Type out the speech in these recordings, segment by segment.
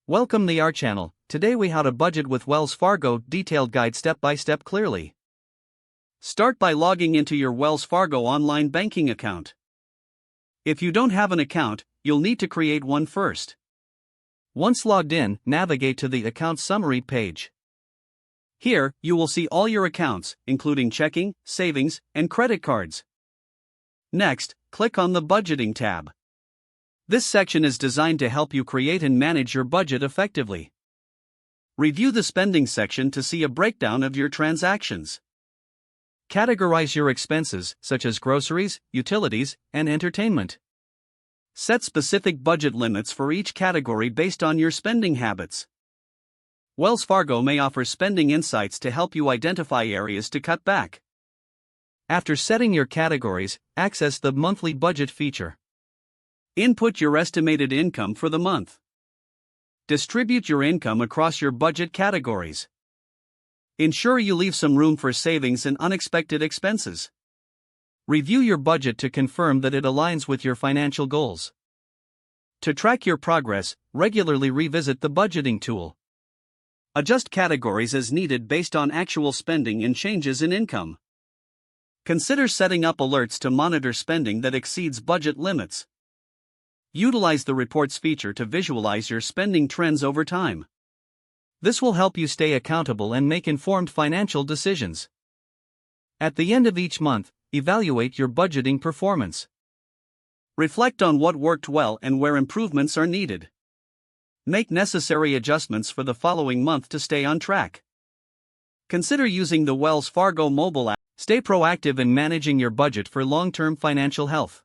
Welcome to our channel. Today we how to budget with Wells Fargo detailed guide step by step clearly. Start by logging into your Wells Fargo online banking account. If you don't have an account, you'll need to create one first. Once logged in, navigate to the account summary page. Here, you will see all your accounts, including checking, savings, and credit cards. Next, click on the Budgeting tab. This section is designed to help you create and manage your budget effectively. Review the spending section to see a breakdown of your transactions. Categorize your expenses, such as groceries, utilities, and entertainment. Set specific budget limits for each category based on your spending habits. Wells Fargo may offer spending insights to help you identify areas to cut back. After setting your categories, access the monthly budget feature. Input your estimated income for the month. Distribute your income across your budget categories. Ensure you leave some room for savings and unexpected expenses. Review your budget to confirm that it aligns with your financial goals. To track your progress, regularly revisit the budgeting tool. Adjust categories as needed based on actual spending and changes in income. Consider setting up alerts to monitor spending that exceeds budget limits. Utilize the reports feature to visualize your spending trends over time. This will help you stay accountable and make informed financial decisions. At the end of each month, evaluate your budgeting performance. Reflect on what worked well and where improvements are needed. Make necessary adjustments for the following month to stay on track. Consider using the Wells Fargo mobile app. Stay proactive in managing your budget for long-term financial health.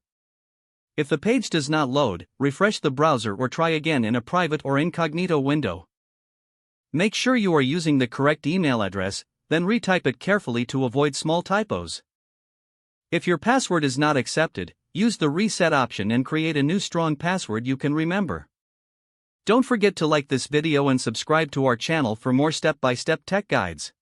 If the page does not load, refresh the browser or try again in a private or incognito window. Make sure you are using the correct email address, then retype it carefully to avoid small typos. If your password is not accepted, use the reset option and create a new strong password you can remember. Don't forget to like this video and subscribe to our channel for more step-by-step tech guides.